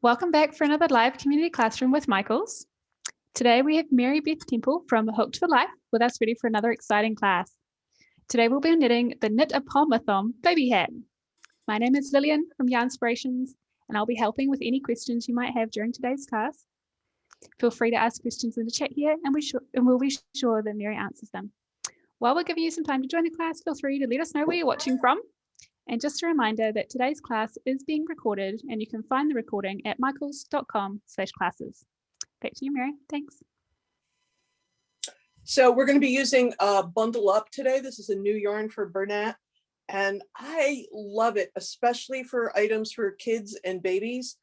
Welcome back for another live community classroom with Michaels. Today we have Mary Beth Temple from Hooked for Life with us ready for another exciting class. Today we'll be knitting the Knit a Pom-pom baby hat. My name is Lillian from Yarnspirations and I'll be helping with any questions you might have during today's class. Feel free to ask questions in the chat here and we'll be sure that Mary answers them. While we're giving you some time to join the class, feel free to let us know where you're watching from. And just a reminder that today's class is being recorded and you can find the recording at michaels.com/classes. Back to you, Mary. Thanks. So we're going to be using Bundle Up today. This is a new yarn for Bernat, and I love it, especially for items for kids and babies.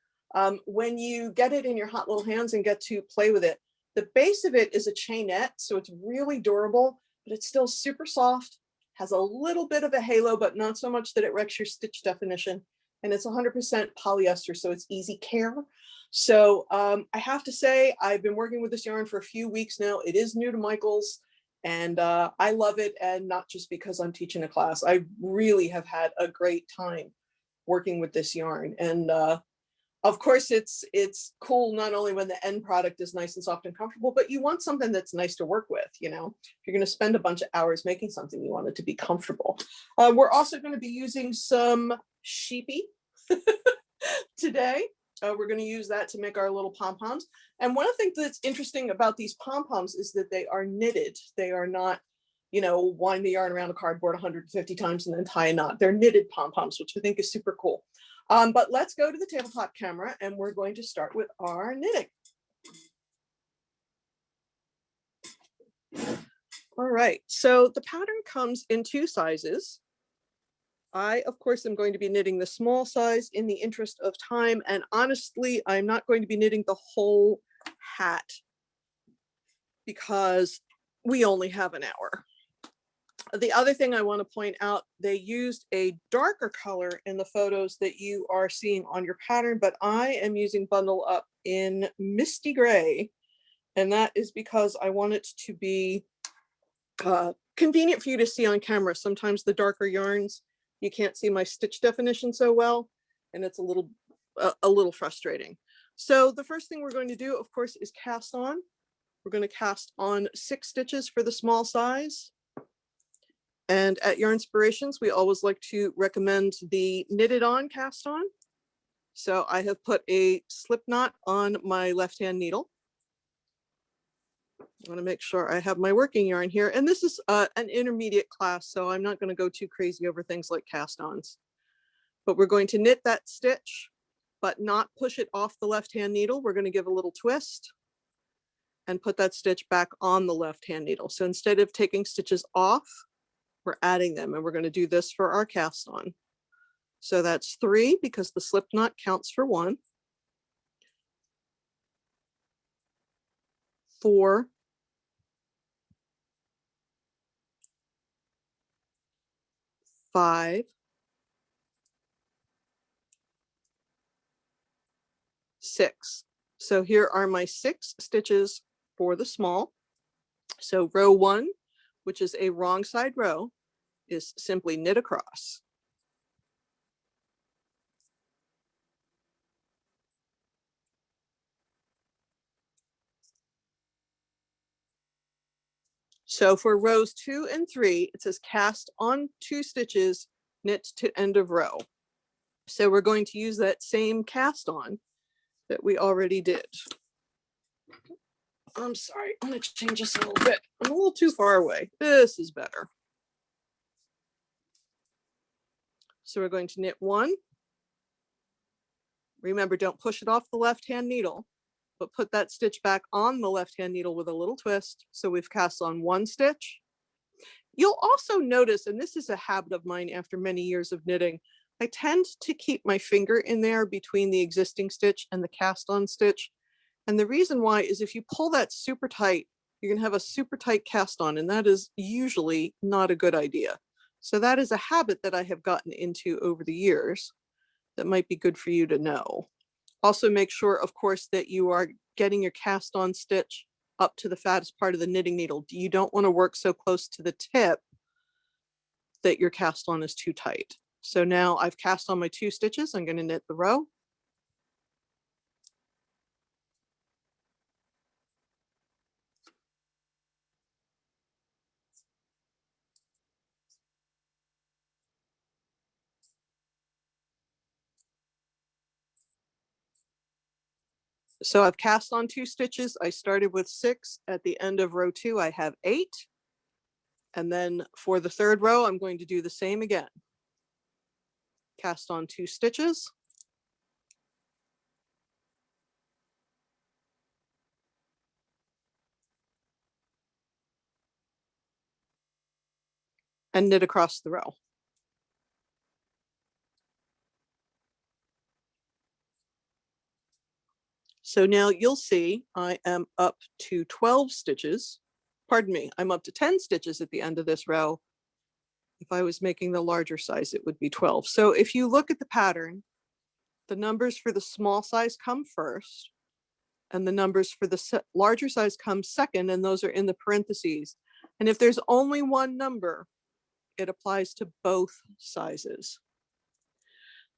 When you get it in your hot little hands and get to play with it, the base of it is a chainette, so it's really durable, but it's still super soft. Has a little bit of a halo, but not so much that it wrecks your stitch definition. And it's 100% polyester, so it's easy care. So I have to say, I've been working with this yarn for a few weeks now. It is new to Michaels, and I love it, and not just because I'm teaching a class. I really have had a great time working with this yarn. And of course, it's cool not only when the end product is nice and soft and comfortable, but you want something that's nice to work with. You know, if you're going to spend a bunch of hours making something, you want it to be comfortable. We're also going to be using some Sheepy today. We're going to use that to make our little pom-poms. And one of the things that's interesting about these pom-poms is that they are knitted. They are not, you know, wind the yarn around a cardboard 150 times and then tie a knot. They're knitted pom-poms, which I think is super cool. But let's go to the tabletop camera and we're going to start with our knitting. All right, so the pattern comes in two sizes. I, of course, am going to be knitting the small size in the interest of time. And honestly, I'm not going to be knitting the whole hat because we only have an hour. The other thing I want to point out, they used a darker color in the photos that you are seeing on your pattern, but I am using Bundle Up in Misty Gray. And that is because I want it to be convenient for you to see on camera. Sometimes the darker yarns, you can't see my stitch definition so well, and it's a little frustrating. So the first thing we're going to do, of course, is cast on. We're going to cast on 6 stitches for the small size. And at Yarnspirations, we always like to recommend the knitted on cast on. So I have put a slip knot on my left-hand needle. I want to make sure I have my working yarn here. And this is an intermediate class, so I'm not going to go too crazy over things like cast-ons. But we're going to knit that stitch, but not push it off the left-hand needle. We're going to give a little twist and put that stitch back on the left-hand needle. So instead of taking stitches off, we're adding them, and we're going to do this for our cast on. So that's 3 because the slip knot counts for 1. 4. 5. 6. So here are my 6 stitches for the small. So row 1, which is a wrong side row, is simply knit across. So for rows 2 and 3, it says cast on 2 stitches, knit to end of row. So we're going to use that same cast on that we already did. I'm sorry, I'm going to change this a little bit. I'm a little too far away. This is better. So we're going to knit 1. Remember, don't push it off the left-hand needle, but put that stitch back on the left-hand needle with a little twist. So we've cast on 1 stitch. You'll also notice, and this is a habit of mine after many years of knitting, I tend to keep my finger in there between the existing stitch and the cast on stitch. And the reason why is if you pull that super tight, you're going to have a super tight cast on, and that is usually not a good idea. So that is a habit that I have gotten into over the years that might be good for you to know. Also make sure, of course, that you are getting your cast on stitch up to the fattest part of the knitting needle. You don't want to work so close to the tip that your cast on is too tight. So now I've cast on my 2 stitches. I'm going to knit the row. So I've cast on 2 stitches. I started with 6. At the end of row 2, I have 8. And then for the 3rd row, I'm going to do the same again. Cast on 2 stitches. And knit across the row. So now you'll see I am up to 12 stitches. Pardon me, I'm up to 10 stitches at the end of this row. If I was making the larger size, it would be 12. So if you look at the pattern, the numbers for the small size come first, and the numbers for the larger size come second, and those are in the parentheses. And if there's only one number, it applies to both sizes.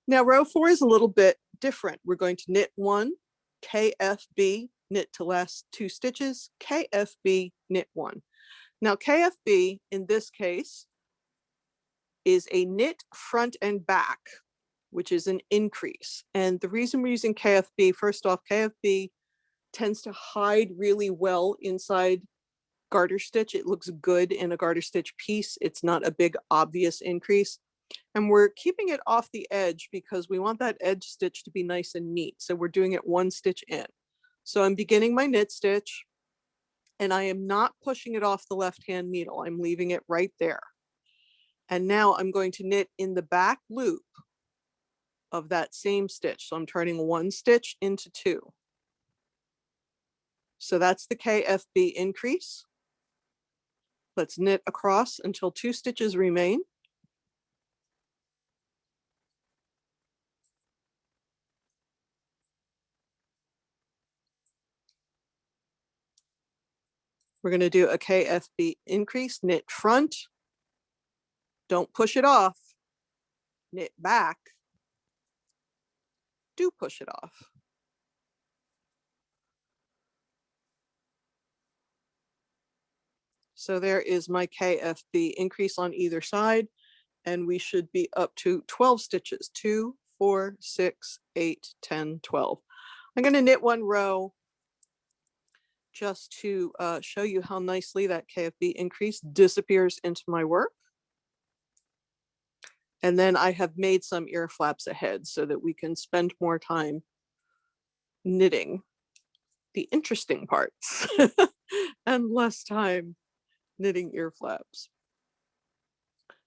Now row 4 is a little bit different. We're going to knit 1, KFB, knit to last 2 stitches, KFB, knit 1. Now KFB in this case is a knit front and back, which is an increase. And the reason we're using KFB, first off, KFB tends to hide really well inside garter stitch. It looks good in a garter stitch piece. It's not a big obvious increase. And we're keeping it off the edge because we want that edge stitch to be nice and neat. So we're doing it 1 stitch in. So I'm beginning my knit stitch and I am not pushing it off the left hand needle. I'm leaving it right there. And now I'm going to knit in the back loop of that same stitch. So I'm turning 1 stitch into 2. So that's the KFB increase. Let's knit across until 2 stitches remain. We're going to do a KFB increase, knit front, don't push it off, knit back, do push it off. So there is my KFB increase on either side, and we should be up to 12 stitches, 2, 4, 6, 8, 10, 12. I'm going to knit 1 row just to show you how nicely that KFB increase disappears into my work. And then I have made some ear flaps ahead so that we can spend more time knitting the interesting parts and less time knitting ear flaps.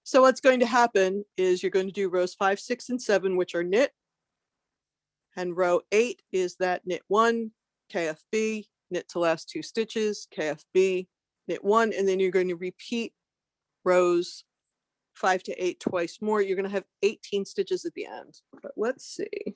So what's going to happen is you're going to do rows 5, 6, and 7, which are knit. And row 8 is that knit 1, KFB, knit to last 2 stitches, KFB, knit 1, and then you're going to repeat rows 5 to 8 twice more. You're going to have 18 stitches at the end. But let's see.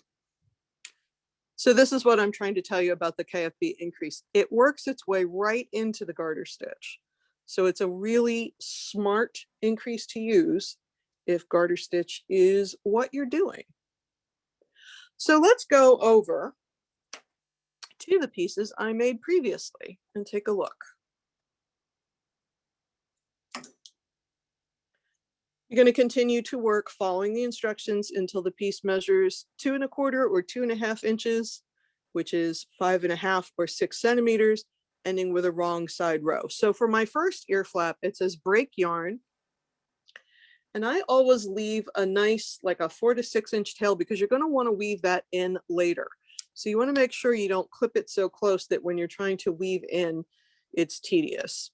So this is what I'm trying to tell you about the KFB increase. It works its way right into the garter stitch. So it's a really smart increase to use if garter stitch is what you're doing. So let's go over to the pieces I made previously and take a look. You're going to continue to work following the instructions until the piece measures 2 1/4 or 2.5 inches, which is 5.5 or 6 centimeters, ending with a wrong side row. So for my first ear flap, it says break yarn. And I always leave a nice, like a 4 to 6 inch tail, because you're going to want to weave that in later. So you want to make sure you don't clip it so close that when you're trying to weave in, it's tedious.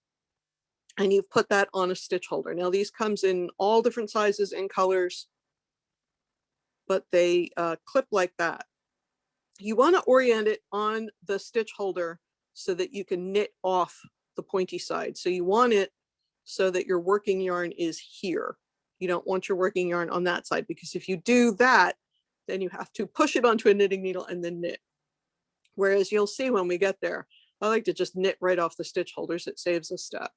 And you've put that on a stitch holder. Now these comes in all different sizes and colors, but they clip like that. You want to orient it on the stitch holder so that you can knit off the pointy side. So you want it so that your working yarn is here. You don't want your working yarn on that side, because if you do that, then you have to push it onto a knitting needle and then knit. Whereas you'll see when we get there, I like to just knit right off the stitch holders. It saves a step.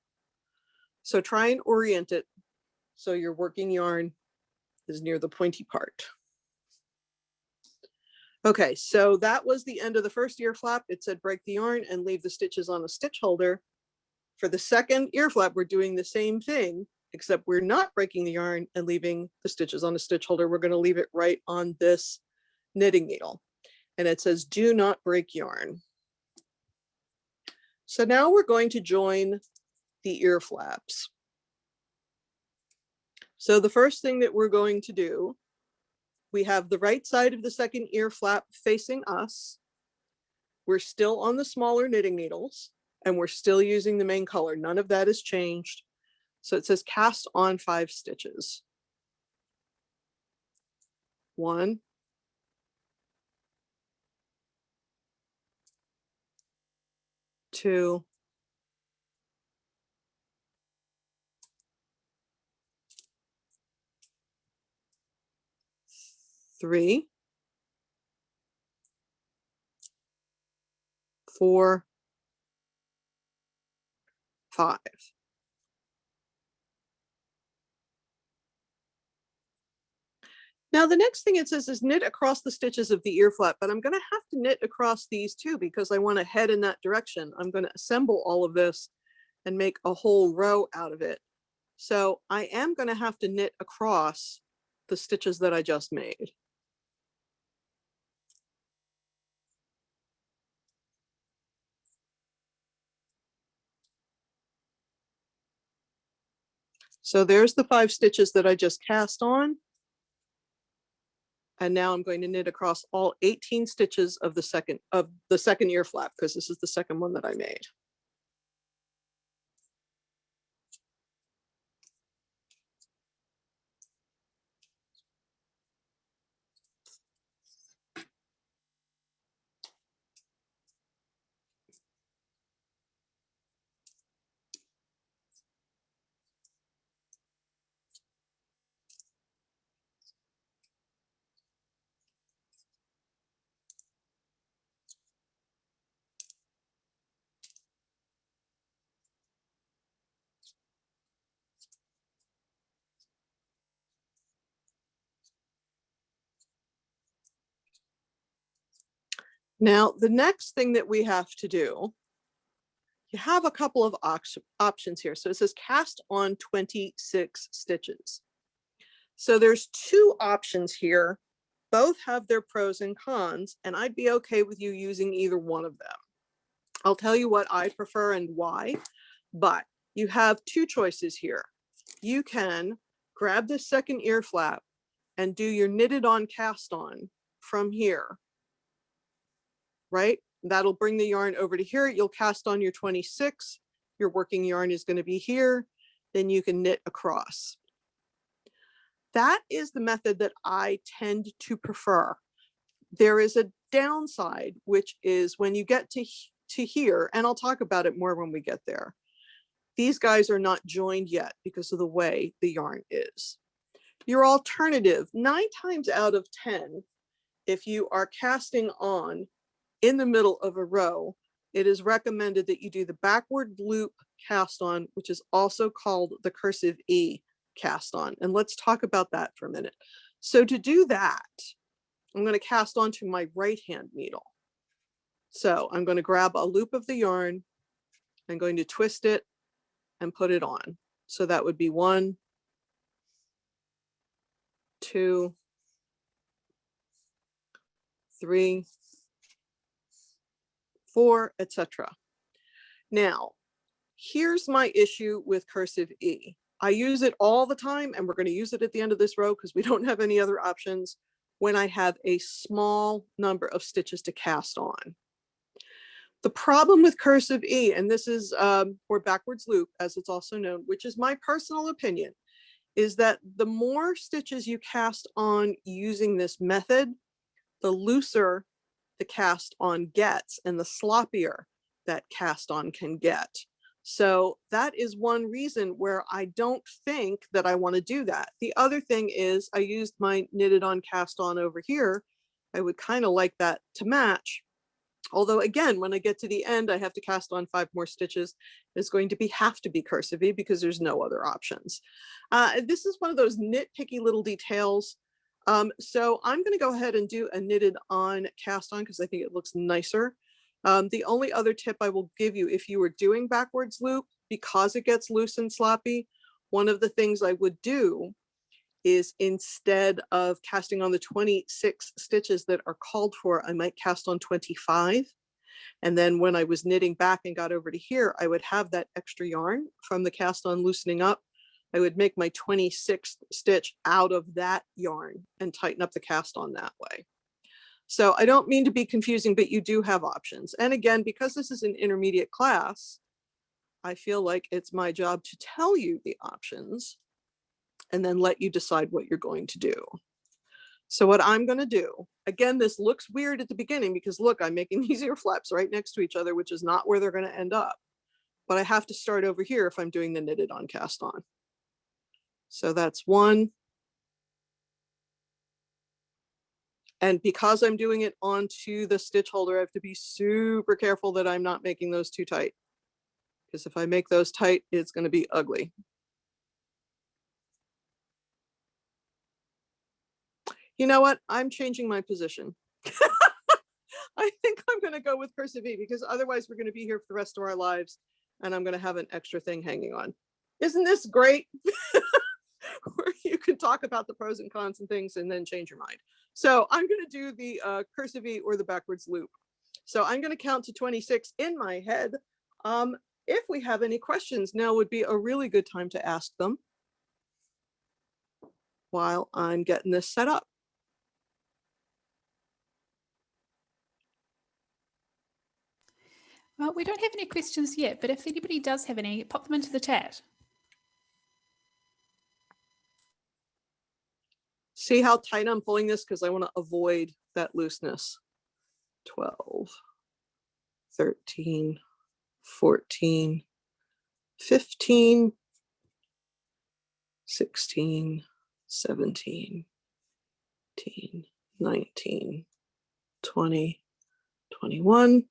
So try and orient it so your working yarn is near the pointy part. Okay, so that was the end of the first ear flap. It said break the yarn and leave the stitches on a stitch holder. For the second ear flap, we're doing the same thing, except we're not breaking the yarn and leaving the stitches on a stitch holder. We're going to leave it right on this knitting needle. And it says do not break yarn. So now we're going to join the ear flaps. So the first thing that we're going to do, we have the right side of the second ear flap facing us. We're still on the smaller knitting needles and we're still using the main color. None of that has changed. So it says cast on 5 stitches. 1, 2, 3, 4, 5. Now the next thing it says is knit across the stitches of the ear flap, but I'm going to have to knit across these too because I want to head in that direction. I'm going to assemble all of this and make a whole row out of it. So I am going to have to knit across the stitches that I just made. So there's the 5 stitches that I just cast on. And now I'm going to knit across all 18 stitches of the second ear flap because this is the second one that I made. Now, the next thing that we have to do, you have a couple of options here. So it says cast on 26 stitches. So there's 2 options here. Both have their pros and cons, and I'd be okay with you using either one of them. I'll tell you what I prefer and why, but you have 2 choices here. You can grab this second ear flap and do your knitted on cast on from here, right? That'll bring the yarn over to here. You'll cast on your 26. Your working yarn is going to be here. Then you can knit across. That is the method that I tend to prefer. There is a downside, which is when you get to here, and I'll talk about it more when we get there. These guys are not joined yet because of the way the yarn is. Your alternative, 9 times out of 10, if you are casting on in the middle of a row, it is recommended that you do the backward loop cast on, which is also called the cursive E cast on. And let's talk about that for a minute. So to do that, I'm going to cast onto my right hand needle. So I'm going to grab a loop of the yarn. I'm going to twist it and put it on. So that would be 1, 2, 3, 4, etc. Now, here's my issue with cursive E. I use it all the time, and we're going to use it at the end of this row because we don't have any other options when I have a small number of stitches to cast on. The problem with cursive E, and this is or backwards loop, as it's also known, which is my personal opinion, is that the more stitches you cast on using this method, the looser the cast on gets and the sloppier that cast on can get. So that is one reason where I don't think that I want to do that. The other thing is I used my knitted on cast on over here. I would kind of like that to match. Although again, when I get to the end, I have to cast on 5 more stitches. It's going to have to be cursive because there's no other options. This is one of those nitpicky little details. So I'm going to go ahead and do a knitted on cast on because I think it looks nicer. The only other tip I will give you, if you were doing backwards loop, because it gets loose and sloppy, one of the things I would do is, instead of casting on the 26 stitches that are called for, I might cast on 25. And then when I was knitting back and got over to here, I would have that extra yarn from the cast on loosening up. I would make my 26th stitch out of that yarn and tighten up the cast on that way. So I don't mean to be confusing, but you do have options. And again, because this is an intermediate class, I feel like it's my job to tell you the options and then let you decide what you're going to do. So what I'm going to do, again, this looks weird at the beginning because look, I'm making these ear flaps right next to each other, which is not where they're going to end up. But I have to start over here if I'm doing the knitted on cast on. So that's 1. And because I'm doing it onto the stitch holder, I have to be super careful that I'm not making those too tight. Because if I make those tight, it's going to be ugly. You know what? I'm changing my position. I think I'm going to go with cursive E because otherwise we're going to be here for the rest of our lives and I'm going to have an extra thing hanging on. Isn't this great? Where you can talk about the pros and cons and things and then change your mind. So I'm going to do the cursive E or the backwards loop. So I'm going to count to 26 in my head. If we have any questions, now would be a really good time to ask them while I'm getting this set up. Well, we don't have any questions yet, but if anybody does have any, pop them into the chat. See how tight I'm pulling this because I want to avoid that looseness. 12, 13, 14, 15, 16, 17, 18, 19, 20, 21,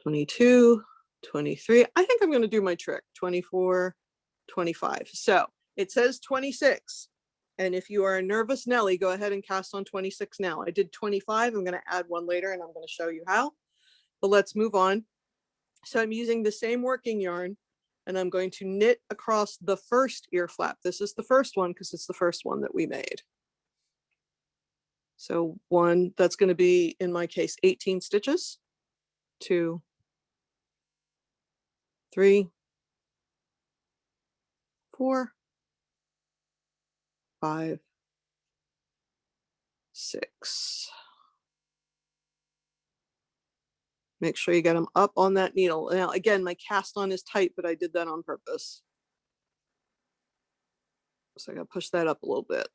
22, 23. I think I'm going to do my trick. 24, 25. So it says 26. And if you are a nervous Nelly, go ahead and cast on 26 now. I did 25. I'm going to add one later and I'm going to show you how. But let's move on. So I'm using the same working yarn and I'm going to knit across the first ear flap. This is the first one because it's the first one that we made. So 1, that's going to be, in my case, 18 stitches. 2, 3, 4, 5, 6. Make sure you get them up on that needle. Now, again, my cast on is tight, but I did that on purpose. So I got to push that up a little bit.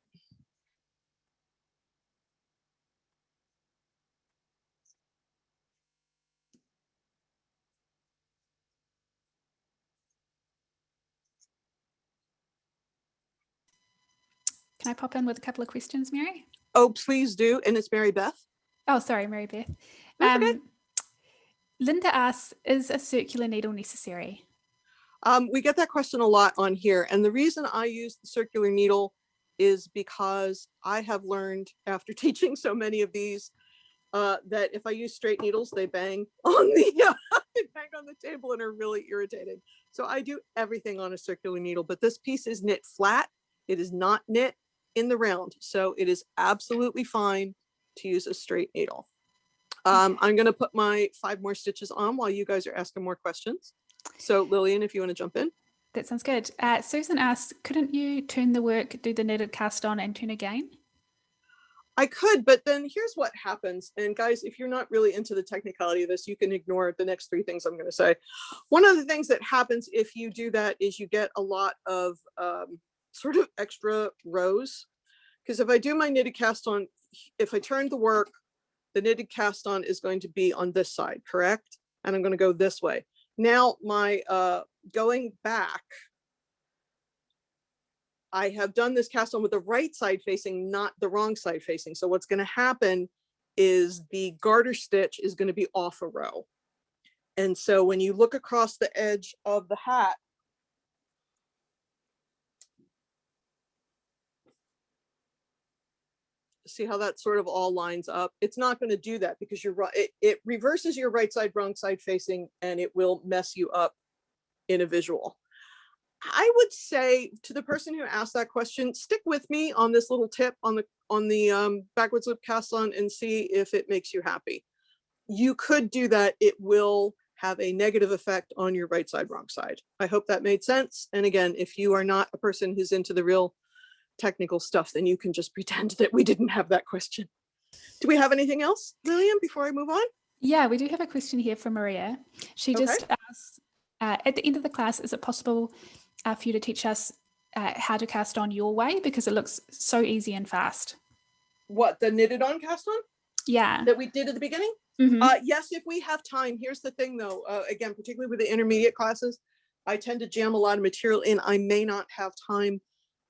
Can I pop in with a couple of questions, Mary? Oh, please do. And it's Mary Beth. Oh, sorry, Mary Beth. Okay. Linda asks, is a circular needle necessary? We get that question a lot on here. And the reason I use the circular needle is because I have learned after teaching so many of these that if I use straight needles, they bang on the they bang on the table and are really irritating. So I do everything on a circular needle, but this piece is knit flat. It is not knit in the round. So it is absolutely fine to use a straight needle. I'm going to put my 5 more stitches on while you guys are asking more questions. So Lillian, if you want to jump in. That sounds good. Susan asks, couldn't you turn the work, do the knitted cast on and turn again? I could, but then here's what happens. And guys, if you're not really into the technicality of this, you can ignore the next 3 things I'm going to say. One of the things that happens if you do that is you get a lot of sort of extra rows. Because if I do my knitted cast on, if I turn the work, the knitted cast on is going to be on this side, correct? And I'm going to go this way. Now my going back, I have done this cast on with the right side facing, not the wrong side facing. So what's going to happen is the garter stitch is going to be off a row. And so when you look across the edge of the hat, see how that sort of all lines up? It's not going to do that because you're right. It reverses your right side, wrong side facing, and it will mess you up in a visual. I would say to the person who asked that question, stick with me on this little tip on the backwards loop cast on and see if it makes you happy. You could do that. It will have a negative effect on your right side, wrong side. I hope that made sense. And again, if you are not a person who's into the real technical stuff, then you can just pretend that we didn't have that question. Do we have anything else, Lillian, before I move on? Yeah, we do have a question here from Maria. She just asks, at the end of the class, is it possible for you to teach us how to cast on your way? Because it looks so easy and fast. What, the knitted on cast on? Yeah. That we did at the beginning? Mm-hmm. Yes, if we have time. Here's the thing though, again, particularly with the intermediate classes, I tend to jam a lot of material in. I may not have time.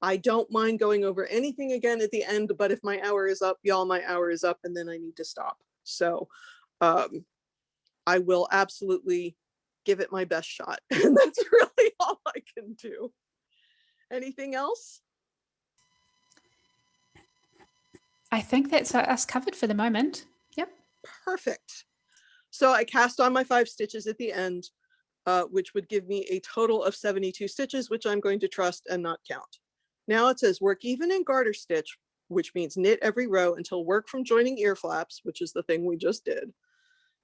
I don't mind going over anything again at the end, but if my hour is up, y'all, my hour is up and then I need to stop. So I will absolutely give it my best shot. And that's really all I can do. Anything else? I think that's us covered for the moment. Yep. Perfect. So I cast on my 5 stitches at the end, which would give me a total of 72 stitches, which I'm going to trust and not count. Now it says work even in garter stitch, which means knit every row until work from joining ear flaps, which is the thing we just did,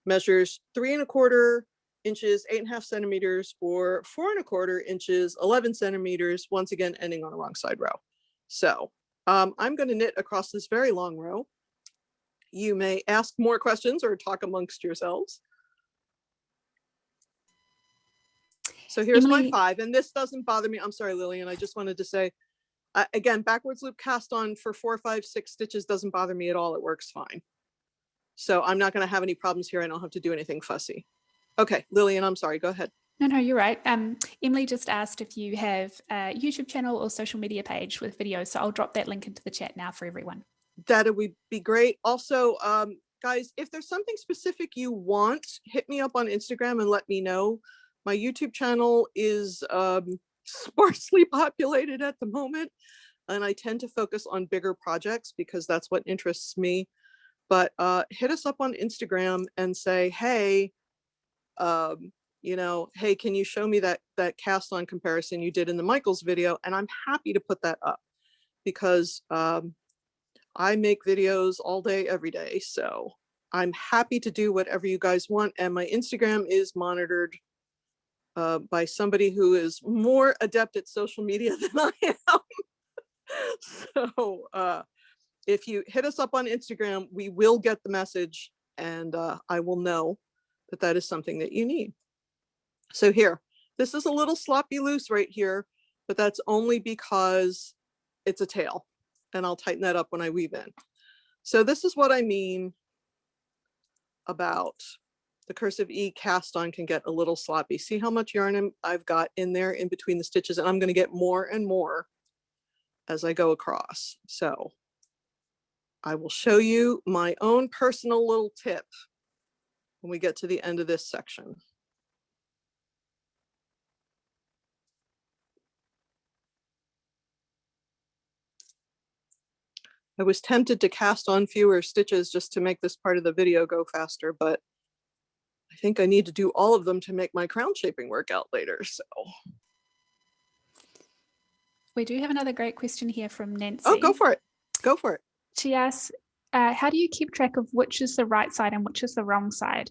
measures 3 1/4 inches, 8.5 centimeters, or 4 1/4 inches, 11 centimeters, once again, ending on a wrong side row. So I'm going to knit across this very long row. You may ask more questions or talk amongst yourselves. So here's Emily, my 5, and this doesn't bother me. I'm sorry, Lillian, I just wanted to say, again, backwards loop cast on for 4, 5, 6 stitches doesn't bother me at all. It works fine. So I'm not going to have any problems here. I don't have to do anything fussy. Okay, Lillian, I'm sorry. Go ahead. No, you're right. Emily just asked if you have a YouTube channel or social media page with videos. So I'll drop that link into the chat now for everyone. That would be great. Also, guys, if there's something specific you want, hit me up on Instagram and let me know. My YouTube channel is sparsely populated at the moment, and I tend to focus on bigger projects because that's what interests me. But hit us up on Instagram and say, hey, you know, hey, can you show me that cast on comparison you did in the Michaels video? And I'm happy to put that up because I make videos all day, every day. So I'm happy to do whatever you guys want. And my Instagram is monitored by somebody who is more adept at social media than I am. So if you hit us up on Instagram, we will get the message and I will know that that is something that you need. So here, this is a little sloppy loose right here, but that's only because it's a tail, and I'll tighten that up when I weave in. So this is what I mean about the cursive E cast on can get a little sloppy. See how much yarn I've got in there in between the stitches, and I'm going to get more and more as I go across. So I will show you my own personal little tip when we get to the end of this section. I was tempted to cast on fewer stitches just to make this part of the video go faster, but I think I need to do all of them to make my crown shaping work out later. So we do have another great question here from Nancy. Oh, go for it. Go for it. She asks, how do you keep track of which is the right side and which is the wrong side?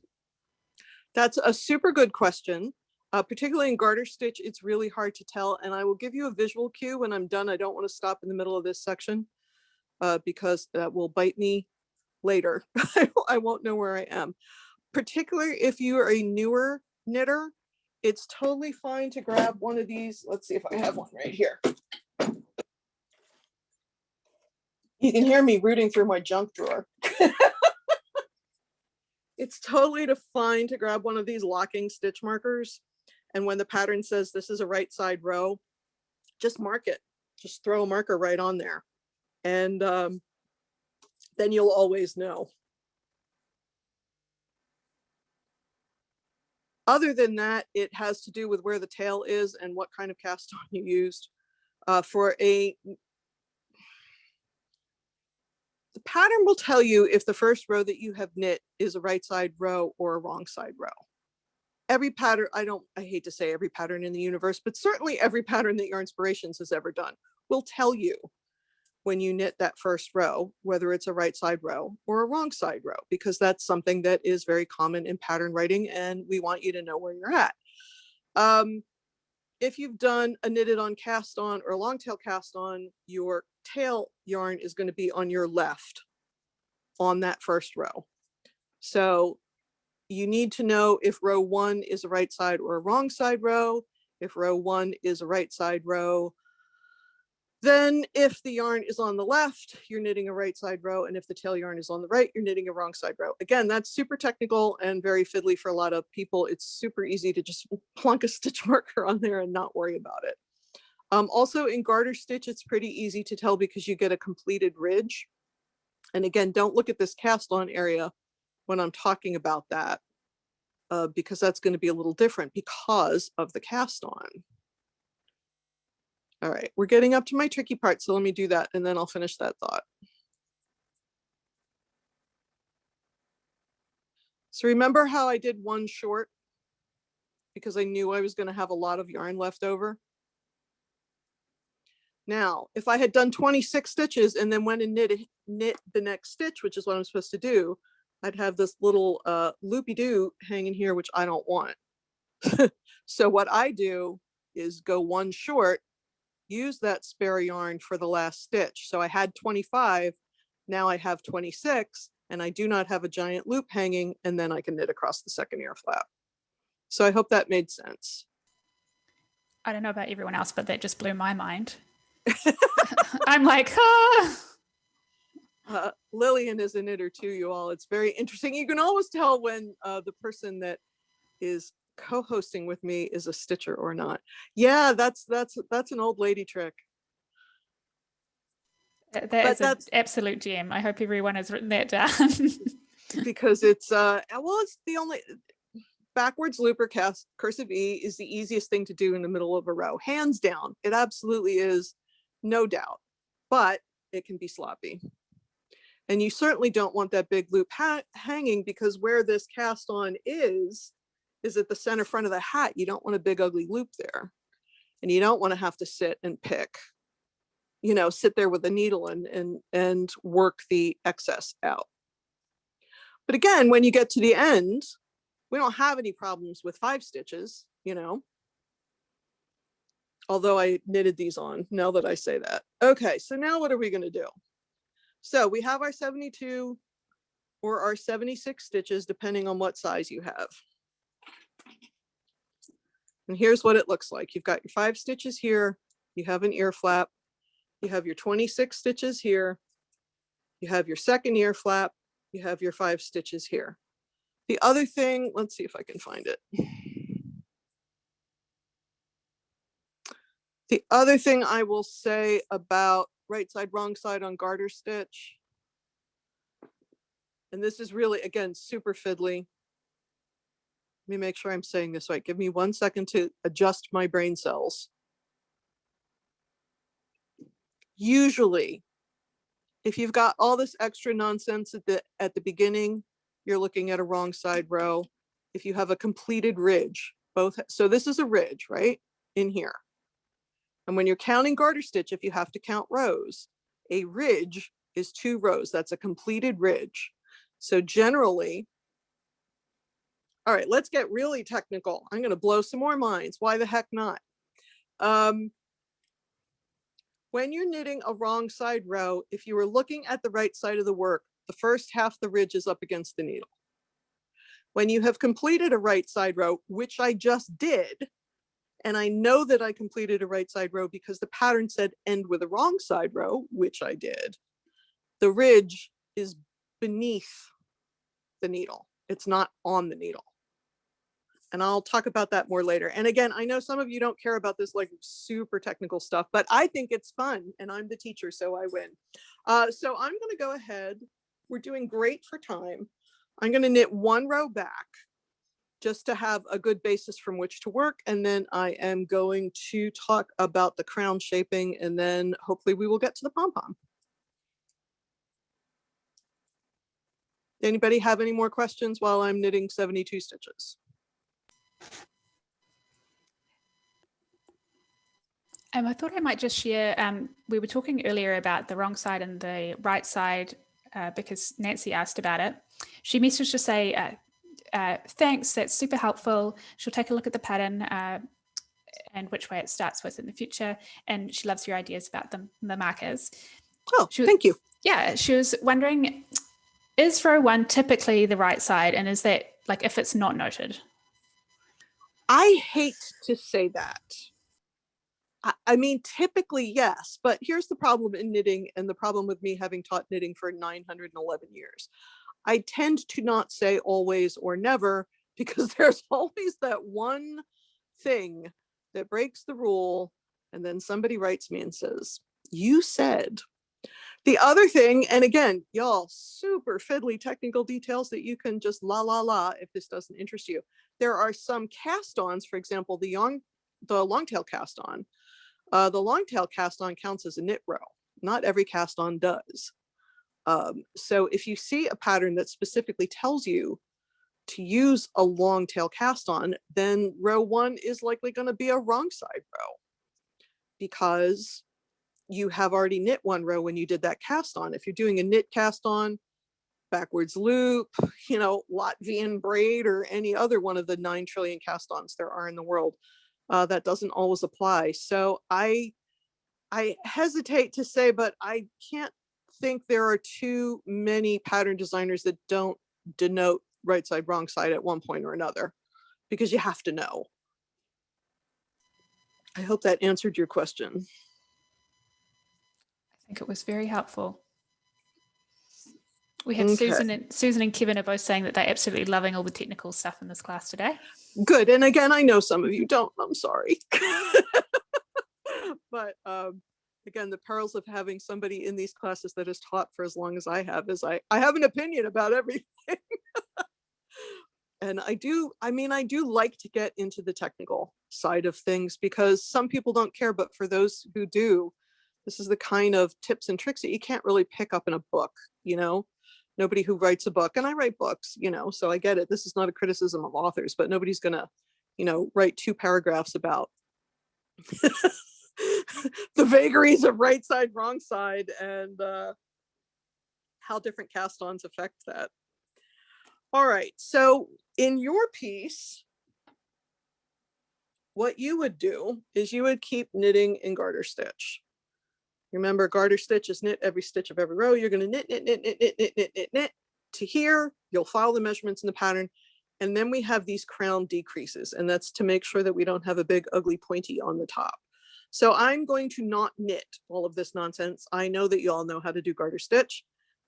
That's a super good question. Particularly in garter stitch, it's really hard to tell. And I will give you a visual cue when I'm done. I don't want to stop in the middle of this section because that will bite me later. I won't know where I am. Particularly if you are a newer knitter, it's totally fine to grab one of these. Let's see if I have one right here. You can hear me rooting through my junk drawer. It's totally fine to grab one of these locking stitch markers. And when the pattern says this is a right side row, just mark it. Just throw a marker right on there. And then you'll always know. Other than that, it has to do with where the tail is and what kind of cast on you used. The pattern will tell you if the first row that you have knit is a right side row or a wrong side row. Every pattern, I hate to say every pattern in the universe, but certainly every pattern that Yarn Inspirations has ever done will tell you when you knit that first row, whether it's a right side row or a wrong side row, because that's something that is very common in pattern writing, and we want you to know where you're at. If you've done a knitted on cast on or long tail cast on, your tail yarn is going to be on your left on that first row. So you need to know if row 1 is a right side or a wrong side row. If row 1 is a right side row, then if the yarn is on the left, you're knitting a right side row. And if the tail yarn is on the right, you're knitting a wrong side row. Again, that's super technical and very fiddly for a lot of people. It's super easy to just plunk a stitch marker on there and not worry about it. Also in garter stitch, it's pretty easy to tell because you get a completed ridge. And again, don't look at this cast on area when I'm talking about that, because that's going to be a little different because of the cast on. All right, we're getting up to my tricky part, so let me do that and then I'll finish that thought. So remember how I did one short because I knew I was going to have a lot of yarn left over? Now, if I had done 26 stitches and then went and knit the next stitch, which is what I'm supposed to do, I'd have this little loopy-doo hanging here, which I don't want. So what I do is go one short, use that spare yarn for the last stitch. So I had 25, now I have 26, and I do not have a giant loop hanging, and then I can knit across the second ear flap. So I hope that made sense. I don't know about everyone else, but that just blew my mind. I'm like, ah. Lillian is a knitter too, you all. It's very interesting. You can always tell when the person that is co-hosting with me is a stitcher or not. Yeah, that's an old lady trick. That's an absolute gem. I hope everyone has written that down. Because it's it's the only backwards looper cast cursive E is the easiest thing to do in the middle of a row, hands down. It absolutely is, no doubt, but it can be sloppy. And you certainly don't want that big loop hanging, because where this cast on is at the center front of the hat. You don't want a big ugly loop there. And you don't want to have to sit and pick, sit there with a needle and work the excess out. But again, when you get to the end, we don't have any problems with 5 stitches, although I knitted these on, now that I say that. Okay, so now what are we going to do? So we have our 72 or our 76 stitches, depending on what size you have. And here's what it looks like. You've got your 5 stitches here. You have an ear flap. You have your 26 stitches here. You have your second ear flap. You have your 5 stitches here. The other thing, let's see if I can find it. The other thing I will say about right side, wrong side on garter stitch, and this is really, again, super fiddly. Let me make sure I'm saying this right. Give me 1 second to adjust my brain cells. Usually, if you've got all this extra nonsense at the beginning, you're looking at a wrong side row. If you have a completed ridge, so this is a ridge, right, in here. And when you're counting garter stitch, if you have to count rows, a ridge is 2 rows. That's a completed ridge. So generally, all right, let's get really technical. I'm going to blow some more minds. Why the heck not? When you're knitting a wrong side row, if you were looking at the right side of the work, the first half the ridge is up against the needle. When you have completed a right side row, which I just did, and I know that I completed a right side row because the pattern said end with a wrong side row, which I did, the ridge is beneath the needle. It's not on the needle. And I'll talk about that more later. And again, I know some of you don't care about this like super technical stuff, but I think it's fun and I'm the teacher, so I win. So I'm going to go ahead. We're doing great for time. I'm going to knit 1 row back just to have a good basis from which to work. And then I am going to talk about the crown shaping, and then hopefully we will get to the pom-pom. Anybody have any more questions while I'm knitting 72 stitches? I thought I might just share, we were talking earlier about the wrong side and the right side because Nancy asked about it. She messaged to say, thanks, that's super helpful. She'll take a look at the pattern and which way it starts with in the future. And she loves your ideas about the markers. Oh, thank you. Yeah, she was wondering, is row 1 typically the right side? And is that like if it's not noted? I hate to say that. I mean, typically, yes, but here's the problem in knitting, and the problem with me having taught knitting for 911 years. I tend to not say always or never, because there's always that one thing that breaks the rule, and then somebody writes me and says, you said. The other thing, and again, y'all, super fiddly technical details that you can just la if this doesn't interest you. There are some cast-ons, for example, the longtail cast-on. The longtail cast-on counts as a knit row. Not every cast-on does. So if you see a pattern that specifically tells you to use a longtail cast-on, then row 1 is likely going to be a wrong side row, because you have already knit 1 row when you did that cast-on. If you're doing a knit cast-on, backwards loop, Latvian braid, or any other one of the 9 trillion cast-ons there are in the world, that doesn't always apply. So I hesitate to say, but I can't think there are too many pattern designers that don't denote right side, wrong side at one point or another, because you have to know. I hope that answered your question. I think it was very helpful. We have Okay. Susan and Kevin are both saying that they're absolutely loving all the technical stuff in this class today. Good. And again, I know some of you don't. I'm sorry. But again, the perils of having somebody in these classes that has taught for as long as I have is I have an opinion about everything. And I do like to get into the technical side of things, because some people don't care, but for those who do, this is the kind of tips and tricks that you can't really pick up in a book, Nobody who writes a book, and I write books, so I get it. This is not a criticism of authors, but nobody's gonna, write 2 paragraphs about the vagaries of right side, wrong side, and how different cast-ons affect that. All right, so in your piece, what you would do is you would keep knitting in garter stitch. Remember, garter stitch is knit every stitch of every row. You're going to knit to here. You'll follow the measurements in the pattern. And then we have these crown decreases, and that's to make sure that we don't have a big ugly pointy on the top. So I'm going to not knit all of this nonsense. I know that you all know how to do garter stitch.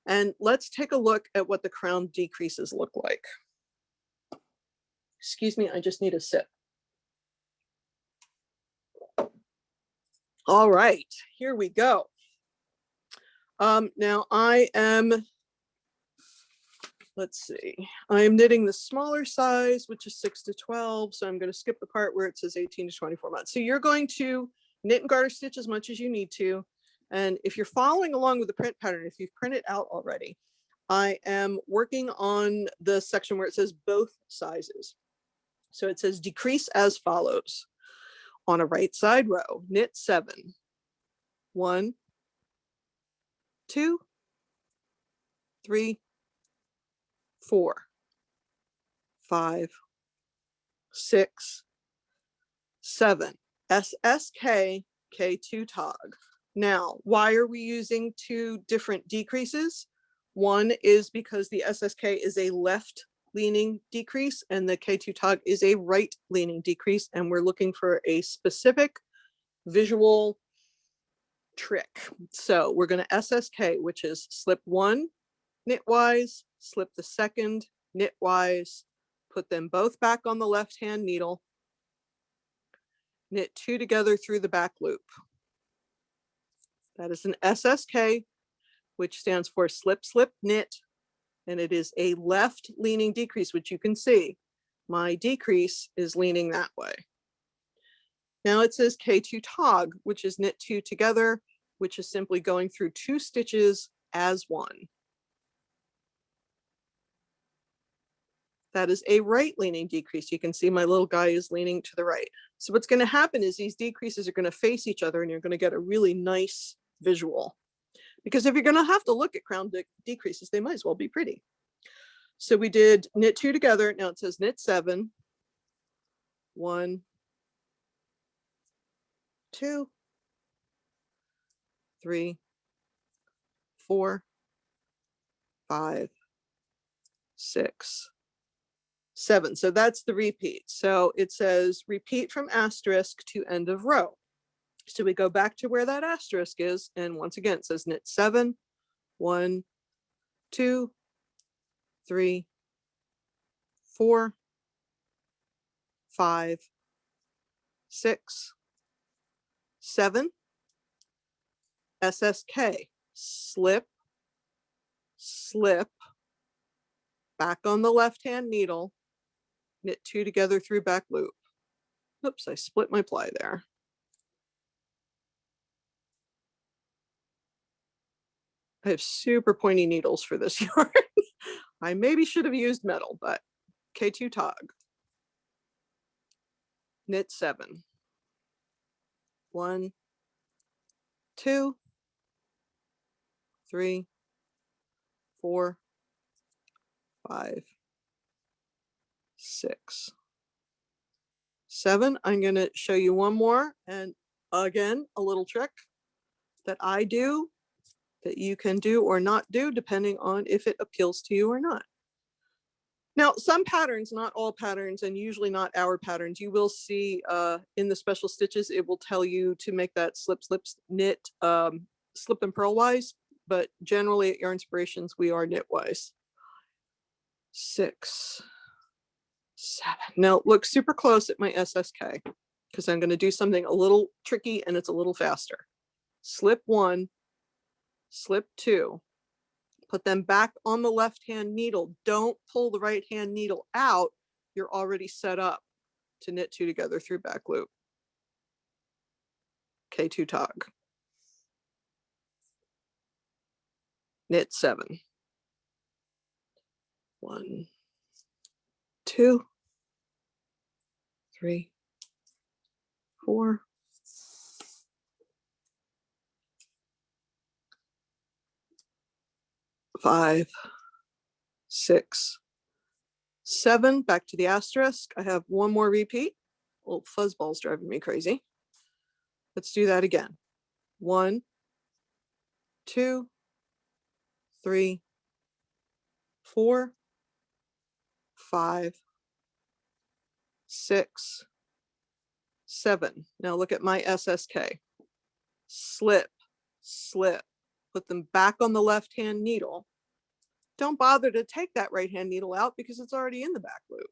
And let's take a look at what the crown decreases look like. Excuse me, I just need a sip. All right, here we go. Now I am, let's see, I am knitting the smaller size, which is 6 to 12. So I'm going to skip the part where it says 18 to 24 months. So you're going to knit and garter stitch as much as you need to. And if you're following along with the print pattern, if you've printed out already, I am working on the section where it says both sizes. So it says decrease as follows. On a right side row, knit 7. 1, 2, 3, 4, 5, 6, 7. SSK, K2 tog. Now, why are we using 2 different decreases? One is because the SSK is a left leaning decrease and the K2 tog is a right leaning decrease, and we're looking for a specific visual trick. So we're going to SSK, which is slip 1 knitwise, slip the second knitwise, put them both back on the left hand needle, knit 2 together through the back loop. That is an SSK, which stands for slip, slip, knit, and it is a left leaning decrease, which you can see. my decrease is leaning that way. Now it says K2 tog, which is knit 2 together, which is simply going through 2 stitches as one. That is a right leaning decrease. You can see my little guy is leaning to the right. So what's going to happen is these decreases are going to face each other and you're going to get a really nice visual. Because if you're going to have to look at crown decreases, they might as well be pretty. So we did knit 2 together. Now it says knit 7. 1, 2, 3, 4, 5, 6, 7. So that's the repeat. So it says repeat from asterisk to end of row. So we go back to where that asterisk is. And once again, it says knit 7. 1, 2, 3, 4, 5, 6, 7. SSK, slip, slip, back on the left-hand needle, knit 2 together through back loop. Oops, I split my ply there. I have super pointy needles for this yarn. I maybe should have used metal, but K2 tog. Knit 7. 1, 2, 3, 4, 5, 6, 7. I'm going to show you one more, and again, a little trick that I do that you can do or not do depending on if it appeals to you or not. Now, some patterns, not all patterns, and usually not our patterns, you will see in the special stitches, it will tell you to make that slip, slip, knit, slip and purlwise, but generally at Yarnspirations, we are knitwise. 6, 7. Now look super close at my SSK because I'm going to do something a little tricky and it's a little faster. Slip 1, slip 2, put them back on the left-hand needle. Don't pull the right-hand needle out. You're already set up to knit 2 together through back loop. K2 tog. Knit 7. 1, 2, 3, 4, 5, 6, 7. Back to the asterisk. I have one more repeat. Little fuzzball's driving me crazy. Let's do that again. 1, 2, 3, 4, 5, 6, 7. Now look at my SSK. Slip, slip. Put them back on the left-hand needle. Don't bother to take that right-hand needle out because it's already in the back loop.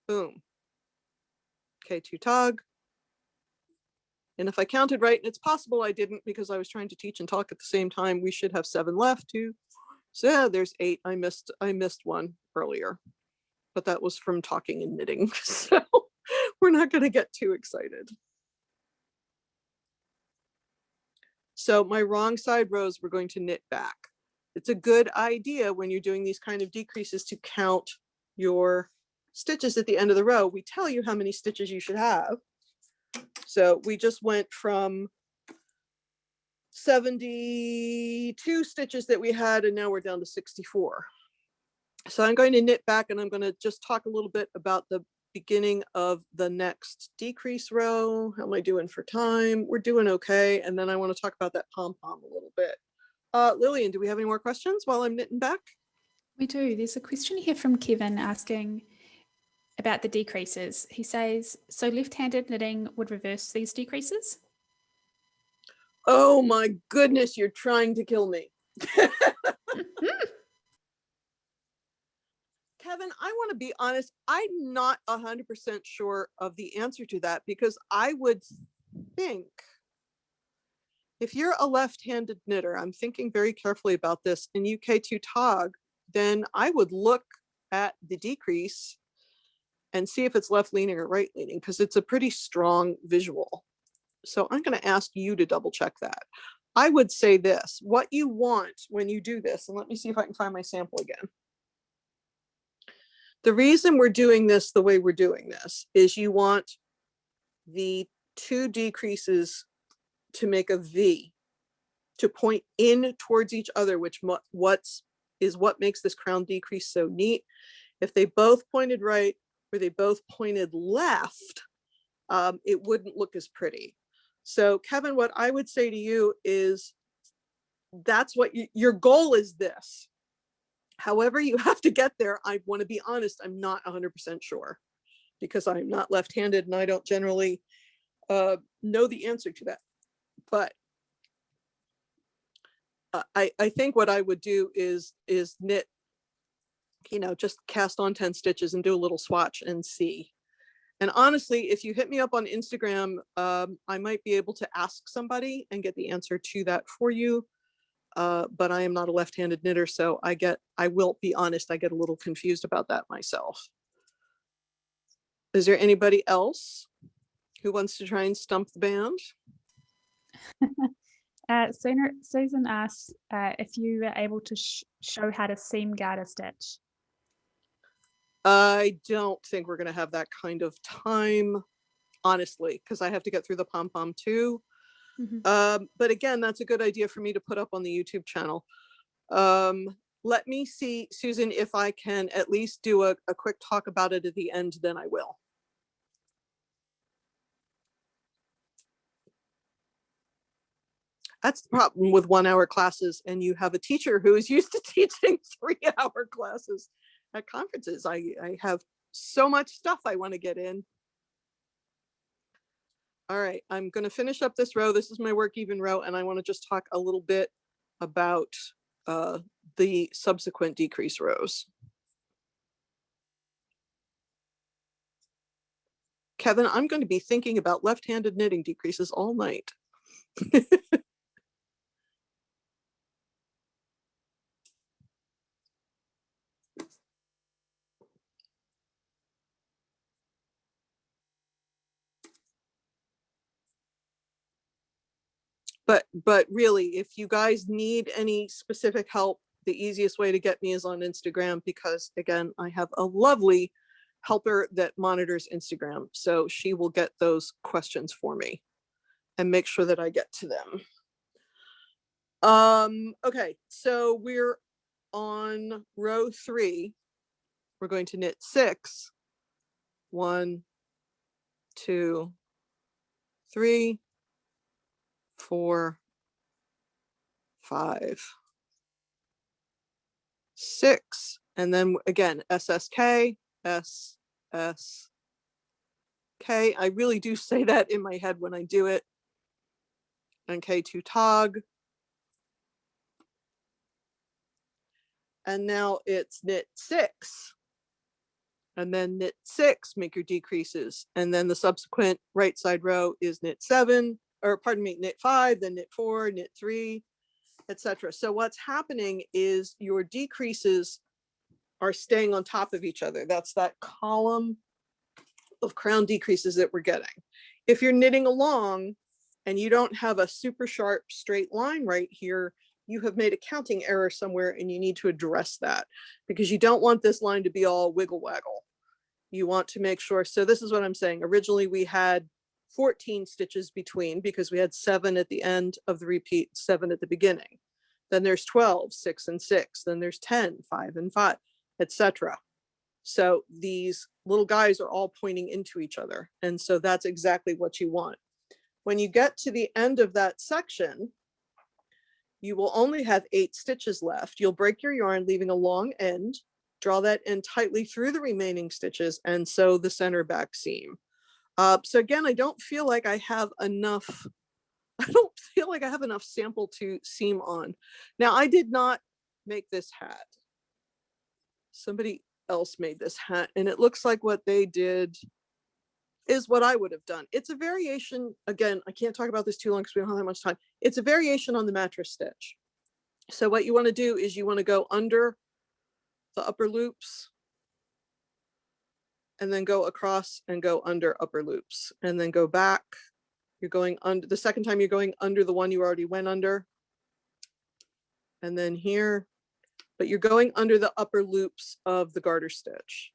Boom. K2 tog. And if I counted right, and it's possible I didn't because I was trying to teach and talk at the same time, we should have 7 left too. So yeah, there's 8. I missed one earlier, but that was from talking and knitting. So we're not going to get too excited. So my wrong side rows, we're going to knit back. It's a good idea when you're doing these kind of decreases to count your stitches at the end of the row. We tell you how many stitches you should have. So we just went from 72 stitches that we had, and now we're down to 64. So I'm going to knit back and I'm going to just talk a little bit about the beginning of the next decrease row. How am I doing for time? We're doing okay. And then I want to talk about that pom-pom a little bit. Lillian, do we have any more questions while I'm knitting back? We do. There's a question here from Kevin asking about the decreases. He says, so left-handed knitting would reverse these decreases? Oh my goodness, you're trying to kill me. Kevin, I want to be honest, I'm not 100% sure of the answer to that because I would think if you're a left-handed knitter, I'm thinking very carefully about this, in UK2 tog, then I would look at the decrease and see if it's left leaning or right leaning, because it's a pretty strong visual. So I'm going to ask you to double check that. I would say this, what you want when you do this, and let me see if I can find my sample again. The reason we're doing this the way we're doing this is you want the two decreases to make a V, to point in towards each other, which is what makes this crown decrease so neat. If they both pointed right or they both pointed left, it wouldn't look as pretty. So Kevin, what I would say to you is that's what your goal is this. However you have to get there, I want to be honest, I'm not 100% sure, because I'm not left-handed and I don't generally know the answer to that. But I think what I would do is knit, just cast on 10 stitches and do a little swatch and see. And honestly, if you hit me up on Instagram, I might be able to ask somebody and get the answer to that for you. But I am not a left-handed knitter, so I will be honest, I get a little confused about that myself. Is there anybody else who wants to try and stump the band? Susan asks if you were able to show how to seam garter stitch. I don't think we're going to have that kind of time, honestly, because I have to get through the pom-pom too. But again, that's a good idea for me to put up on the YouTube channel. Let me see, Susan, if I can at least do a quick talk about it at the end, then I will. That's the problem with 1-hour classes, and you have a teacher who is used to teaching 3-hour classes at conferences. I have so much stuff I want to get in. All right, I'm going to finish up this row. This is my work even row, and I want to just talk a little bit about the subsequent decrease rows. Kevin, I'm going to be thinking about left-handed knitting decreases all night. But really, if you guys need any specific help, the easiest way to get me is on Instagram, because again, I have a lovely helper that monitors Instagram. So she will get those questions for me and make sure that I get to them. Okay, so we're on row 3. We're going to knit 6. 1, 2, 3, 4, 5, 6, and then again SSK, S, S, K. I really do say that in my head when I do it. And K2 tog. And now it's knit 6. And then knit 6, make your decreases. And then the subsequent right side row is knit 7, or pardon me, knit 5, then knit 4, knit 3, etc. So what's happening is your decreases are staying on top of each other. That's that column of crown decreases that we're getting. If you're knitting along and you don't have a super sharp straight line right here, you have made a counting error somewhere, and you need to address that, because you don't want this line to be all wiggle waggle. You want to make sure. So this is what I'm saying. Originally we had 14 stitches between, because we had 7 at the end of the repeat, 7 at the beginning. Then there's 12, 6 and 6. Then there's 10, 5 and 5, etc. So these little guys are all pointing into each other. And so that's exactly what you want. When you get to the end of that section, you will only have 8 stitches left. You'll break your yarn, leaving a long end, draw that end tightly through the remaining stitches, and sew the center back seam. So again, I don't feel like I have enough sample to seam on. Now, I did not make this hat. Somebody else made this hat, and it looks like what they did is what I would have done. It's a variation. Again, I can't talk about this too long because we don't have that much time. It's a variation on the mattress stitch. So what you want to do is you want to go under the upper loops and then go across and go under upper loops, and then go back. You're going under, the second time you're going under the one you already went under, and then here, but you're going under the upper loops of the garter stitch.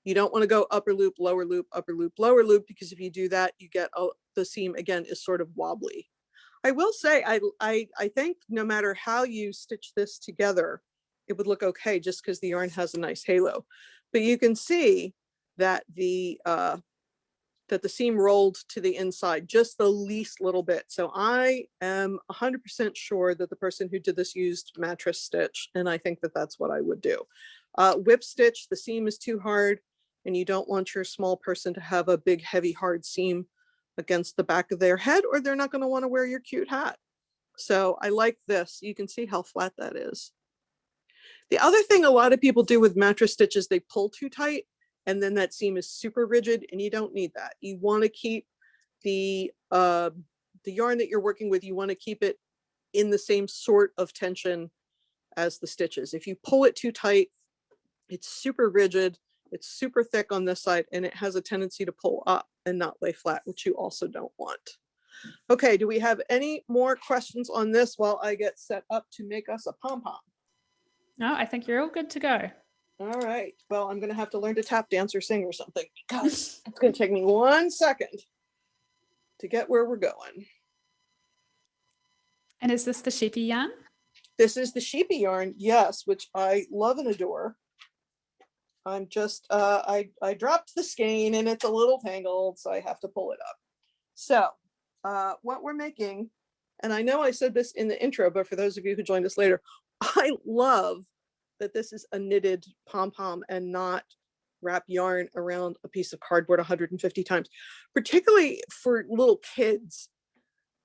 You don't want to go upper loop, lower loop, upper loop, lower loop, because if you do that, you get the seam again is sort of wobbly. I will say, I think no matter how you stitch this together, it would look okay just because the yarn has a nice halo. But you can see that the seam rolled to the inside just the least little bit. So I am 100% sure that the person who did this used mattress stitch, and I think that that's what I would do. Whip stitch, the seam is too hard, and you don't want your small person to have a big, heavy, hard seam against the back of their head, or they're not going to want to wear your cute hat. So I like this. You can see how flat that is. The other thing a lot of people do with mattress stitches, they pull too tight, and then that seam is super rigid, and you don't need that. You want to keep the yarn that you're working with, you want to keep it in the same sort of tension as the stitches. If you pull it too tight, it's super rigid, it's super thick on this side, and it has a tendency to pull up and not lay flat, which you also don't want. Okay, do we have any more questions on this while I get set up to make us a pom-pom? No, I think you're all good to go. All right, well, I'm gonna have to learn to tap dance or sing or something, because it's gonna take me 1 second to get where we're going. And is this the Sheepy yarn? This is the Sheepy yarn, yes, which I love and adore. I'm just, I dropped the skein and it's a little tangled, so I have to pull it up. So what we're making, and I know I said this in the intro, but for those of you who joined us later, I love that this is a knitted pom-pom and not wrap yarn around a piece of cardboard 150 times, particularly for little kids.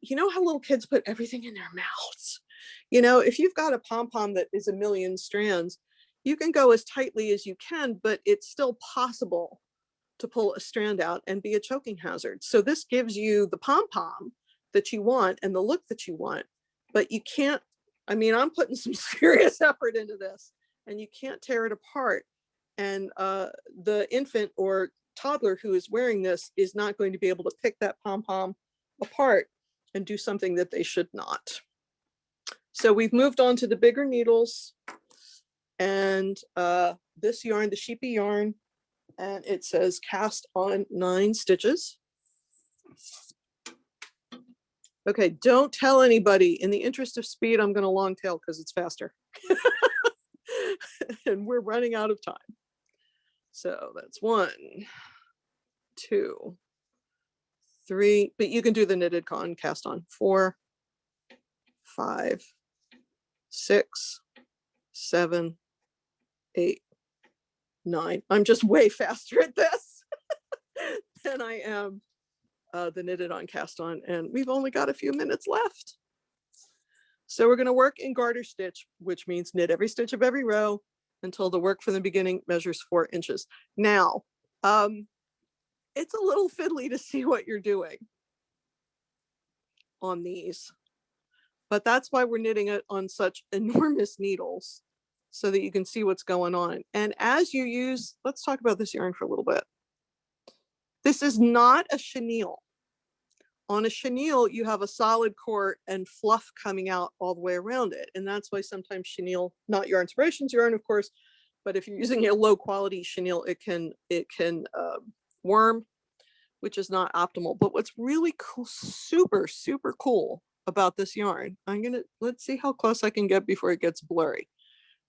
You know how little kids put everything in their mouths? You know, if you've got a pom-pom that is a million strands, you can go as tightly as you can, but it's still possible to pull a strand out and be a choking hazard. So this gives you the pom-pom that you want and the look that you want, but you can't, I mean, I'm putting some serious effort into this, and you can't tear it apart. And the infant or toddler who is wearing this is not going to be able to pick that pom-pom apart and do something that they should not. So we've moved on to the bigger needles, and this yarn, the Sheepy yarn, and it says cast on 9 stitches. Okay, don't tell anybody. In the interest of speed, I'm going to long tail because it's faster. And we're running out of time. So that's 1, 2, 3, but you can do the knitted con cast on 4, 5, 6, 7, 8, 9. I'm just way faster at this than I am the knitted on cast on, and we've only got a few minutes left. So we're going to work in garter stitch, which means knit every stitch of every row until the work from the beginning measures 4 inches. Now, it's a little fiddly to see what you're doing on these, but that's why we're knitting it on such enormous needles, so that you can see what's going on. And as you use, let's talk about this yarn for a little bit. This is not a chenille. On a chenille, you have a solid core and fluff coming out all the way around it. And that's why sometimes chenille, not Yarn Inspirations yarn, of course, but if you're using a low quality chenille, it can worm, which is not optimal. But what's really cool, super, super cool about this yarn, let's see how close I can get before it gets blurry.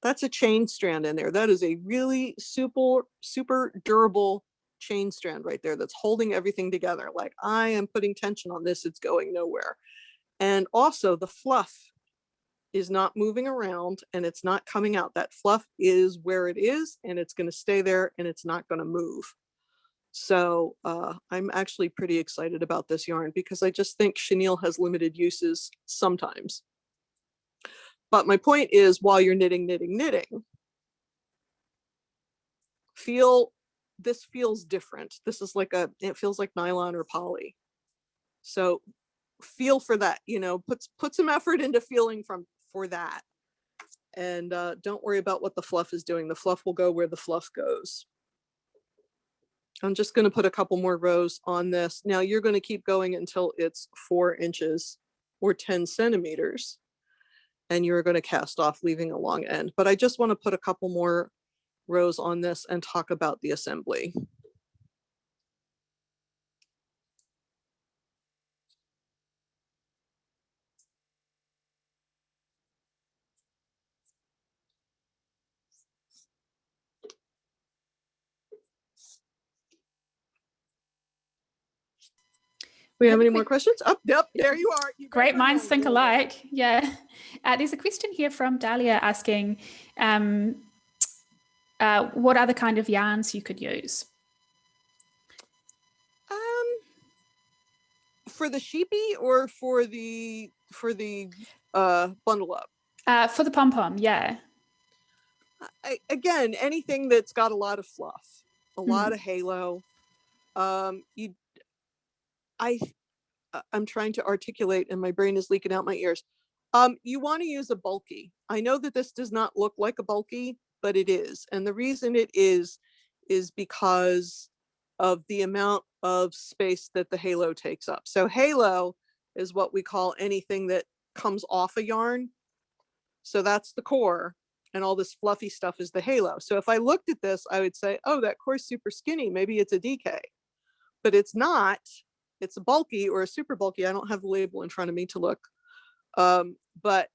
That's a chain strand in there. That is a really super, super durable chain strand right there that's holding everything together. Like, I am putting tension on this, it's going nowhere. And also the fluff is not moving around and it's not coming out. That fluff is where it is and it's going to stay there and it's not going to move. So I'm actually pretty excited about this yarn because I just think chenille has limited uses sometimes. But my point is, while you're knitting, this feels different. This is like it feels like nylon or poly. So feel for that, you know, put some effort into feeling for that. And don't worry about what the fluff is doing. The fluff will go where the fluff goes. I'm just going to put a couple more rows on this. Now you're going to keep going until it's 4 inches or 10 centimeters. And you're going to cast off, leaving a long end. But I just want to put a couple more rows on this and talk about the assembly. We have any more questions? Oh, yep, there you are. You Great minds think alike. Yeah. There's a question here from Dahlia asking, what other kind of yarns you could use? For the Sheepy or for the bundle up? For the pom-pom, yeah. Again, anything that's got a lot of fluff, a lot of halo. I'm trying to articulate and my brain is leaking out my ears. You want to use a bulky. I know that this does not look like a bulky, but it is. And the reason it is because of the amount of space that the halo takes up. So halo is what we call anything that comes off a yarn. So that's the core, and all this fluffy stuff is the halo. So if I looked at this, I would say, oh, that core's super skinny. Maybe it's a DK, but it's not. It's a bulky or a super bulky. I don't have the label in front of me to look. But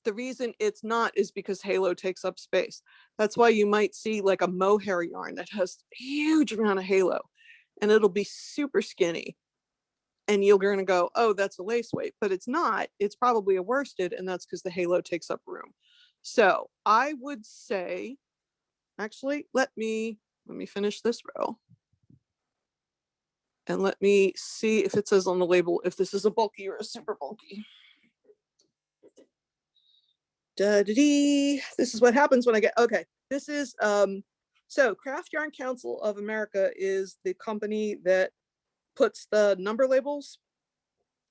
the reason it's not is because halo takes up space. That's why you might see like a mohair yarn that has a huge amount of halo and it'll be super skinny. And you're going to go, oh, that's a lace weight, but it's not. It's probably a worsted, and that's because the halo takes up room. So I would say, actually, let me finish this row. And let me see if it says on the label if this is a bulky or a super bulky. This is what happens when I get, okay, this is, so Craft Yarn Council of America is the company that puts the number labels.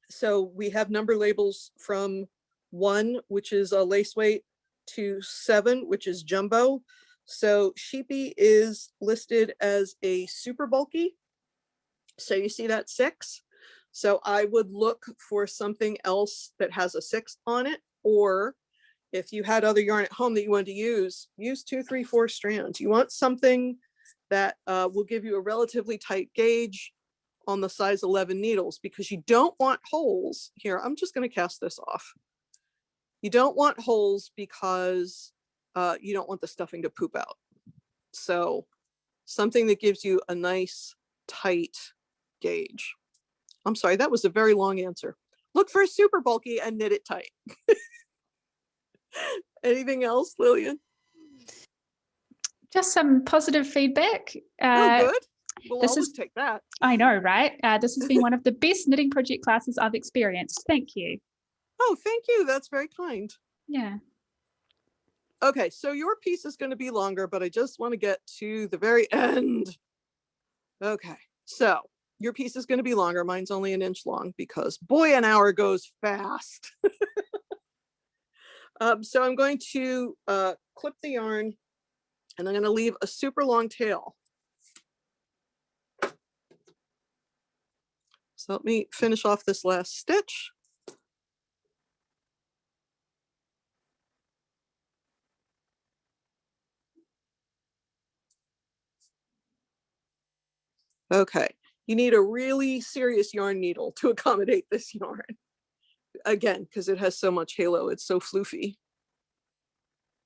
So we have number labels from 1, which is a lace weight, to 7, which is jumbo. So Sheepy is listed as a super bulky. So you see that 6. So I would look for something else that has a 6 on it, or if you had other yarn at home that you wanted to use 2, 3, 4 strands. You want something that will give you a relatively tight gauge on the size 11 needles, because you don't want holes here. I'm just going to cast this off. You don't want holes because you don't want the stuffing to poop out. So something that gives you a nice tight gauge. I'm sorry, that was a very long answer. Look for a super bulky and knit it tight. Anything else, Lillian? Just some positive feedback. Oh, good. We'll this always is, take that. I know, right? This has been one of the best knitting project classes I've experienced. Thank you. Oh, thank you. That's very kind. Yeah. Okay, so your piece is going to be longer, but I just want to get to the very end. Okay, so your piece is going to be longer. Mine's only 1 inch long because boy, an hour goes fast. So I'm going to clip the yarn and I'm going to leave a super long tail. So let me finish off this last stitch. Okay, you need a really serious yarn needle to accommodate this yarn. Again, because it has so much halo, it's so floofy.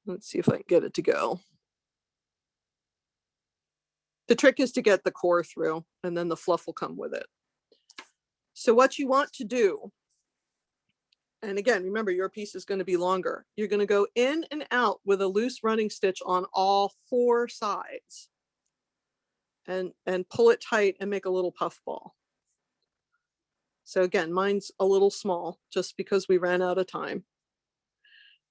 Let's see if I can get it to go. The trick is to get the core through and then the fluff will come with it. So what you want to do, and again, remember your piece is going to be longer. You're going to go in and out with a loose running stitch on all 4 sides and pull it tight and make a little puff ball. So again, mine's a little small just because we ran out of time.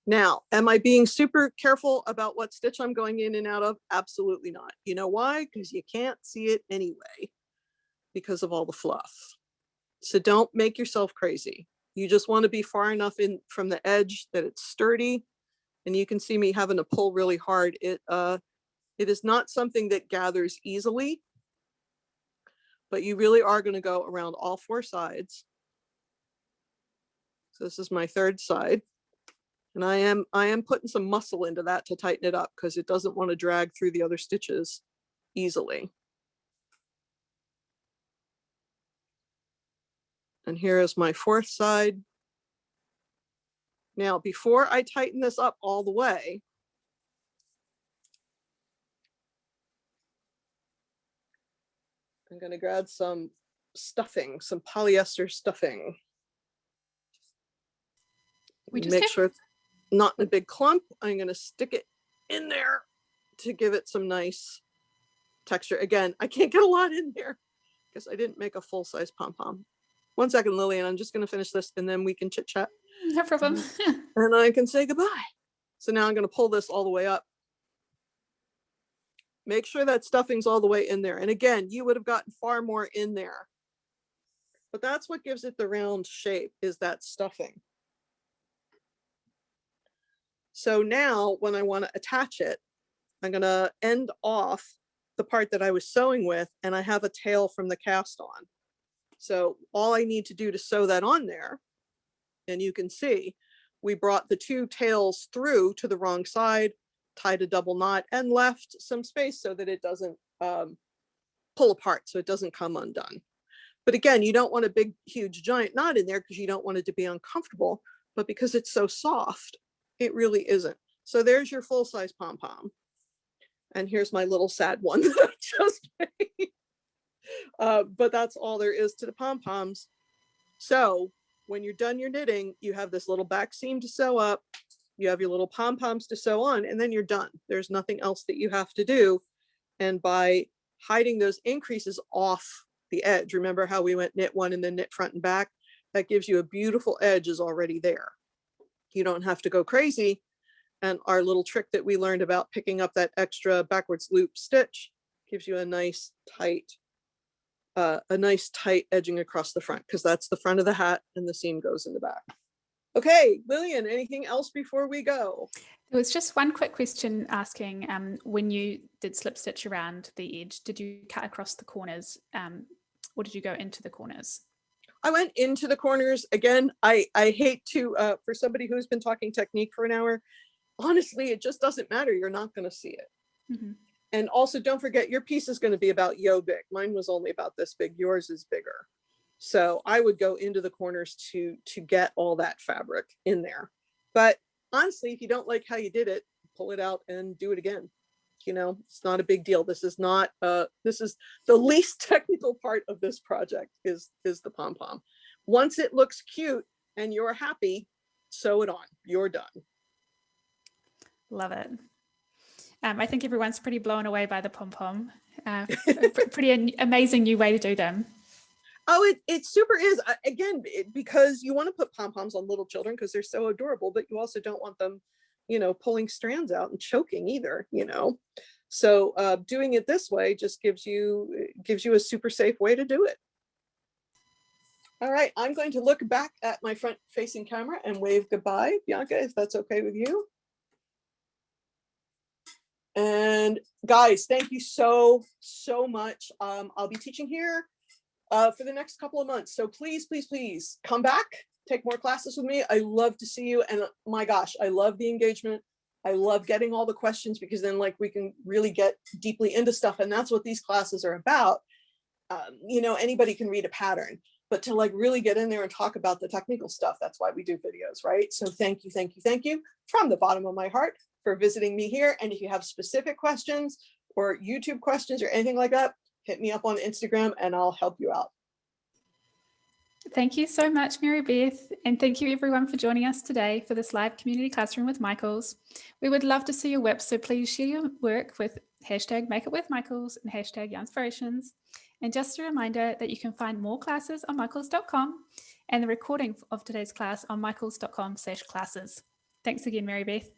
Now, am I being super careful about what stitch I'm going in and out of? Absolutely not. You know why? Because you can't see it anyway because of all the fluff. So don't make yourself crazy. You just want to be far enough in from the edge that it's sturdy. And you can see me having to pull really hard. It It is not something that gathers easily, but you really are going to go around all 4 sides. So this is my 3rd side. And I am putting some muscle into that to tighten it up because it doesn't want to drag through the other stitches easily. And here is my 4th side. Now, before I tighten this up all the way, I'm going to grab some stuffing, some polyester stuffing. Make sure it's not in a big clump. I'm going to stick it in there to give it some nice texture. Again, I can't get a lot in there because I didn't make a full-size pom-pom. 1 second, Lillian. I'm just going to finish this and then we can chit-chat. No problem. And I can say goodbye. So now I'm going to pull this all the way up. Make sure that stuffing's all the way in there. And again, you would have gotten far more in there. But that's what gives it the round shape, is that stuffing. So now when I want to attach it, I'm going to end off the part that I was sewing with, and I have a tail from the cast on. So all I need to do to sew that on there, and you can see, we brought the 2 tails through to the wrong side, tied a double knot, and left some space so that it doesn't pull apart, so it doesn't come undone. But again, you don't want a big, huge, giant knot in there because you don't want it to be uncomfortable, but because it's so soft, it really isn't. So there's your full-size pom-pom. And here's my little sad one that I just made. But that's all there is to the pom-poms. So when you're done your knitting, you have this little back seam to sew up, you have your little pom-poms to sew on, and then you're done. There's nothing else that you have to do. And by hiding those increases off the edge, remember how we went knit 1 and then knit front and back? That gives you a beautiful edge is already there. You don't have to go crazy. And our little trick that we learned about picking up that extra backwards loop stitch gives you a nice tight edging across the front, because that's the front of the hat and the seam goes in the back. Okay, Lillian, anything else before we go? There was just one quick question asking, when you did slip stitch around the edge, did you cut across the corners, or did you go into the corners? I went into the corners. Again, I hate to, for somebody who's been talking technique for an hour, honestly, it just doesn't matter. You're not going to see it. Mm-hmm. And also don't forget, your piece is going to be about yo big. Mine was only about this big. Yours is bigger. So I would go into the corners to get all that fabric in there. But honestly, if you don't like how you did it, pull it out and do it again. You know, it's not a big deal. This is not, this is the least technical part of this project is the pom-pom. Once it looks cute and you're happy, sew it on. You're done. Love it. I think everyone's pretty blown away by the pom-pom. Pretty amazing new way to do them. Oh, it super is. Again, because you want to put pom-poms on little children because they're so adorable, but you also don't want them, you know, pulling strands out and choking either, you know. So doing it this way just gives you a super safe way to do it. All right, I'm going to look back at my front facing camera and wave goodbye, Bianca, if that's okay with you. And guys, thank you so much. I'll be teaching here for the next couple of months. So please, please, please come back, take more classes with me. I love to see you. And my gosh, I love the engagement. I love getting all the questions, because then like we can really get deeply into stuff. And that's what these classes are about. You know, anybody can read a pattern, but to like really get in there and talk about the technical stuff, that's why we do videos, right? So thank you from the bottom of my heart for visiting me here. And if you have specific questions or YouTube questions or anything like that, hit me up on Instagram and I'll help you out. Thank you so much, Mary Beth. And thank you everyone for joining us today for this live community classroom with Michaels. We would love to see your WIP, so please share your work with #MakeItWithMichaels and #Yarnspirations. And just a reminder that you can find more classes on michaels.com and the recording of today's class on michaels.com/classes. Thanks again, Mary Beth.